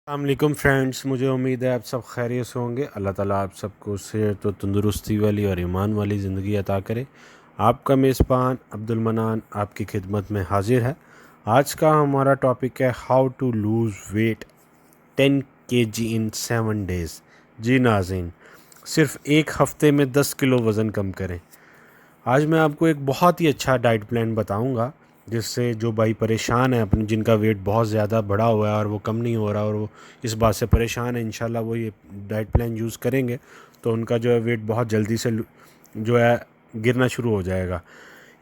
अस्सलामुअलैकुम फ्रेंड्स, मुझे उम्मीद है आप सब खैरियत से होंगे। अल्लाह ताला आप सबको सेहत और तंदुरुस्ती वाली और ईमान वाली ज़िंदगी अता करे। आपका मेज़बान अब्दुल मनान आपकी खिदमत में हाजिर है। आज का हमारा टॉपिक है how to lose weight 10 kg in 7 days. जी नाज़रीन, सिर्फ़ एक हफ़्ते में 10 किलो वज़न कम करें। आज मैं आपको एक बहुत ही अच्छा डाइट प्लान बताऊंगा, जिससे जो भाई परेशान है अपने, जिनका वेट बहुत ज़्यादा बढ़ा हुआ है और वो कम नहीं हो रहा और वो इस बात से परेशान है, इंशाल्लाह वो ये डाइट प्लान यूज़ करेंगे तो उनका जो है वेट बहुत जल्दी से जो है गिरना शुरू हो जाएगा।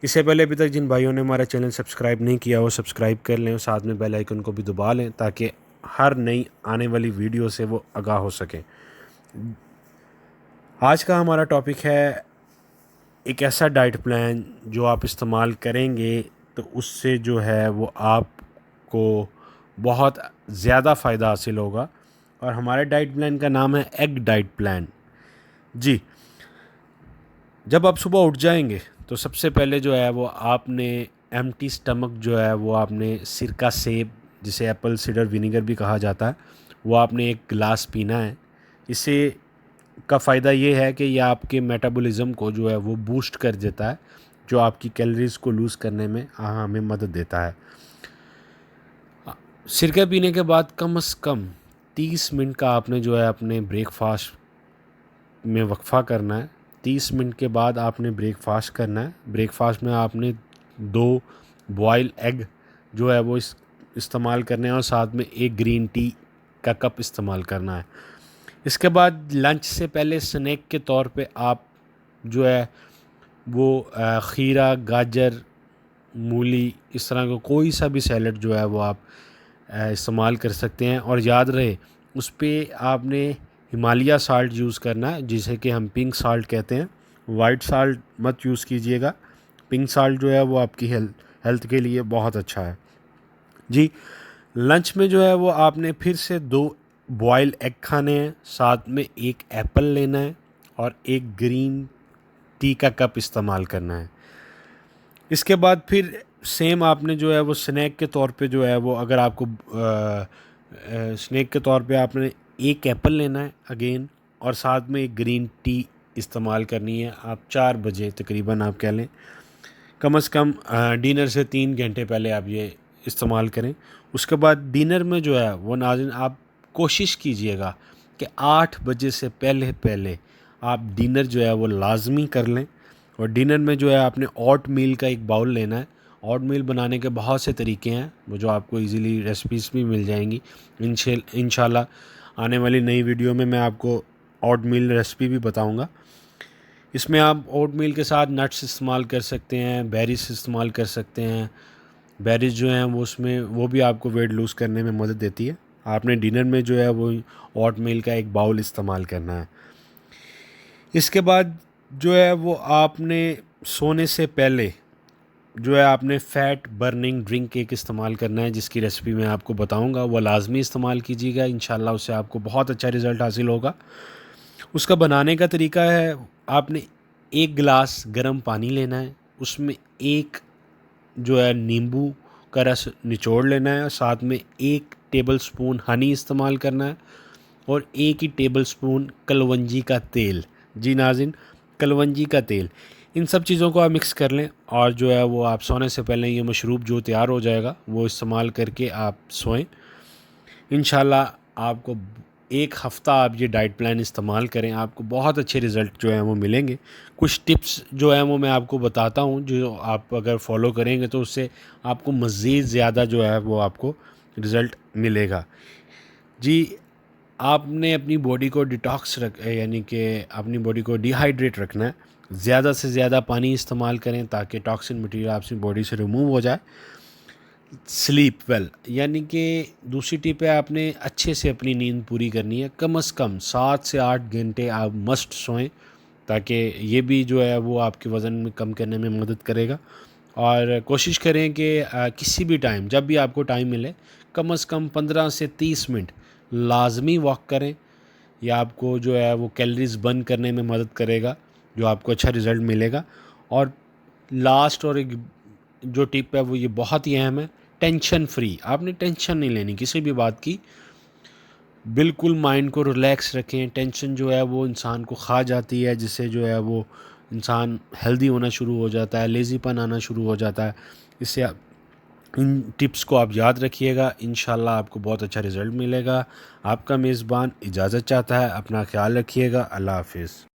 इससे पहले अभी तक जिन भाइयों ने हमारा चैनल सब्सक्राइब नहीं किया वो सब्सक्राइब कर लें और साथ में बेल आइकन को भी दबा लें ताकि हर नई आने वाली वीडियो से वो आगाह हो सकें। आज का हमारा टॉपिक है एक ऐसा डाइट प्लान जो आप इस्तेमाल करेंगे तो उससे जो है वो आपको बहुत ज़्यादा फ़ायदा हासिल होगा। और हमारे डाइट प्लान का नाम है एग डाइट प्लान। जी, जब आप सुबह उठ जाएंगे तो सबसे पहले जो है वो आपने एम्प्टी स्टमक जो है वो आपने सिरका सेब, जिसे एप्पल सीडर विनीगर भी कहा जाता है, वो आपने एक गिलास पीना है। इससे का फ़ायदा ये है कि ये आपके मेटाबॉलिज़्म को जो है वो बूस्ट कर देता है, जो आपकी कैलोरीज़ को लूज़ करने में हमें मदद देता है। सिरका पीने के बाद कम से कम 30 मिनट का आपने जो है अपने ब्रेकफास्ट में वक्फ़ा करना है। 30 मिनट के बाद आपने ब्रेकफास्ट करना है। ब्रेकफास्ट में आपने 2 बॉयल एग जो है वो इस्तेमाल करने हैं और साथ में एक ग्रीन टी का कप इस्तेमाल करना है। इसके बाद लंच से पहले स्नैक के तौर पे आप जो है वो खीरा, गाजर, मूली, इस तरह का कोई सा भी सैलड जो है वो आप इस्तेमाल कर सकते हैं। और याद रहे उस पे आपने हिमालय साल्ट यूज़ करना है, जिसे कि हम पिंक साल्ट कहते हैं। वाइट साल्ट मत यूज़ कीजिएगा। पिंक साल्ट जो है वो आपकी हेल्थ के लिए बहुत अच्छा है। जी, लंच में जो है वो आपने फिर से 2 बॉयल एग खाने हैं, साथ में एक एप्पल लेना है और एक ग्रीन टी का कप इस्तेमाल करना है। इसके बाद फिर सेम आपने जो है वो स्नैक के तौर पे जो है वो, अगर आपको स्नैक के तौर पे आपने एक एप्पल लेना है अगेन, और साथ में एक ग्रीन टी इस्तेमाल करनी है। आप 4 बजे तकरीबन आप कह लें, कम से कम डिनर से 3 घंटे पहले आप ये इस्तेमाल करें। उसके बाद डिनर में जो है वो नाज़रीन आप कोशिश कीजिएगा कि 8 बजे से पहले पहले आप डिनर जो है वो लाजमी कर लें। और डिनर में जो है आपने ओट मील का एक बाउल लेना है। ओट मील बनाने के बहुत से तरीके हैं, वो जो आपको इजीली रेसिपीज़ भी मिल जाएंगी। इंशाल्लाह आने वाली नई वीडियो में मैं आपको ओट मील रेसिपी भी बताऊंगा। इसमें आप ओट मील के साथ नट्स इस्तेमाल कर सकते हैं, बेरीज इस्तेमाल कर सकते हैं। बेरीज जो हैं वो उसमें वो भी आपको वेट लूज़ करने में मदद देती है। आपने डिनर में जो है वो ओट मील का एक बाउल इस्तेमाल करना है। इसके बाद जो है वो आपने सोने से पहले जो है आपने फ़ैट बर्निंग ड्रिंक एक इस्तेमाल करना है, जिसकी रेसिपी मैं आपको बताऊंगा। वो लाजमी इस्तेमाल कीजिएगा, इंशाल्लाह उससे आपको बहुत अच्छा रिज़ल्ट हासिल होगा। उसका बनाने का तरीका है, आपने एक गिलास गर्म पानी लेना है, उसमें एक जो है नींबू का रस निचोड़ लेना है और साथ में 1 टेबल स्पून हनी इस्तेमाल करना है और 1 ही टेबल स्पून कलवंजी का तेल। जी नाज़रीन, कलवंजी का तेल। इन सब चीज़ों को आप मिक्स कर लें और जो है वो आप सोने से पहले ये मशरूब जो तैयार हो जाएगा वो इस्तेमाल करके आप सोएं। इंशाल्लाह आपको एक हफ़्ता आप ये डाइट प्लान इस्तेमाल करें, आपको बहुत अच्छे रिज़ल्ट जो हैं वो मिलेंगे। कुछ टिप्स जो हैं वो मैं आपको बताता हूँ, जो आप अगर फॉलो करेंगे तो उससे आपको मज़ीद ज़्यादा जो है वो आपको रिज़ल्ट मिलेगा। जी, आपने अपनी बॉडी को डिटॉक्स यानी कि अपनी बॉडी को डिहाइड्रेट रखना है। ज़्यादा से ज़्यादा पानी इस्तेमाल करें ताकि टॉक्सिन मटीरियल आपकी बॉडी से रिमूव हो जाए। स्लीप वेल, यानी कि दूसरी टिप है, आपने अच्छे से अपनी नींद पूरी करनी है। कम से कम 7 से 8 घंटे आप मस्ट सोएं, ताकि ये भी जो है वो आपके वज़न में कम करने में मदद करेगा। और कोशिश करें कि किसी भी टाइम, जब भी आपको टाइम मिले, कम से कम 15 से 30 मिनट लाजमी वॉक करें। यह आपको जो है वो कैलोरीज बर्न करने में मदद करेगा, जो आपको अच्छा रिज़ल्ट मिलेगा। और लास्ट और एक जो टिप है वो ये बहुत ही अहम है, टेंशन फ्री। आपने टेंशन नहीं लेनी किसी भी बात की। बिल्कुल माइंड को रिलैक्स रखें। टेंशन जो है वो इंसान को खा जाती है, जिससे जो है वो इंसान हेल्दी होना शुरू हो जाता है, लेज़ीपन आना शुरू हो जाता है। इससे इन टिप्स को आप याद रखिएगा, इंशाल्लाह आपको बहुत अच्छा रिज़ल्ट मिलेगा। आपका मेज़बान इजाज़त चाहता है, अपना ख़्याल रखिएगा। अल्लाह हाफ़िज़।